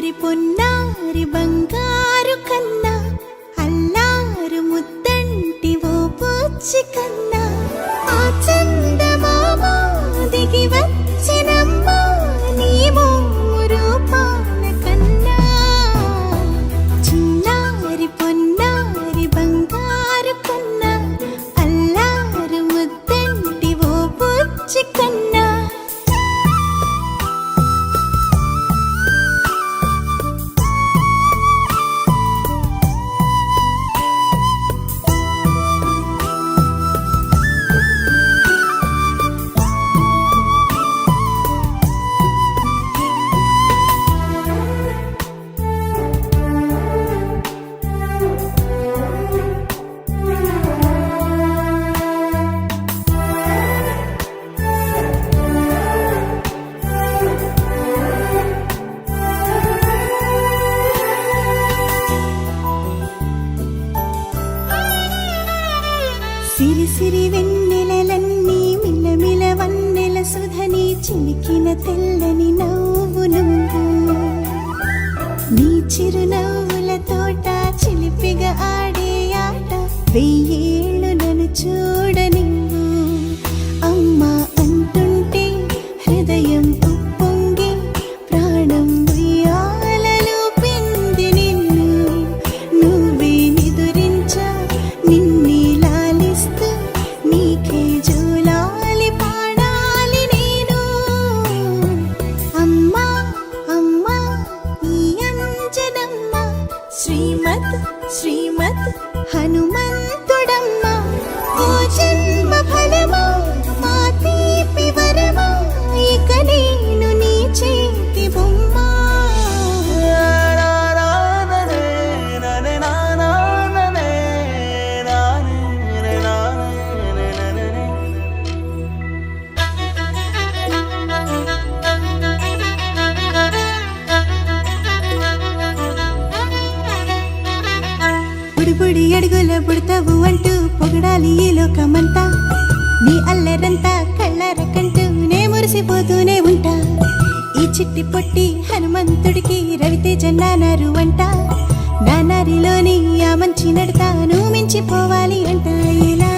చిన్నారి పొన్నారి బంగారు కన్నా అల్లారు ముద్దంటి ఓ పూచి కన్నా ఆ చందమామ దిగి వచ్చినమ్మ నీ మోము రూపాల కన్నా చిన్నారి పొన్నారి బంగారు కన్నా అల్లారు ముద్దంటి ఓ పూచి కన్నా సిరి సిరి వెన్నెలలన్నీ మిలమిల వన్నెల సుధని చిలికిన తెల్లని నవ్వు నువ్వు నీ చిరునవ్వుల తోట చిలిపిగా ఆడే ఆట వెయ్యేళ్ళు నన్ను చూడ నువ్వు అమ్మా అంటుంటే హృదయం ఉప్పొంగి ప్రాణం ఉయ్యాలలో పిండి నిన్ను నువ్వే నిదురించా నిన్నే నీకే జోలాలి పాడాలి నేను అమ్మా అమ్మా ఈ అంజనమ్మ శ్రీమత్ శ్రీమత్ హనుమంతుడమ్మ ఓ జన్మ ఫలమా మా తీపి వరమా ఇక నేను నీ చేతి బొమ్మ బుడి అడుగుల బుడతావు అంటూ పొగడాలి ఈ లోకమంతా నీ అల్లరంతా కళ్ళరకంటూ నే మురిసిపోతూనే ఉంటా ఈ చిట్టి పొట్టి హనుమంతుడికి రవితేజ నానారు అంట నానారిలోని ఆ మంచి నడతాను మించిపోవాలి అంట ఇలా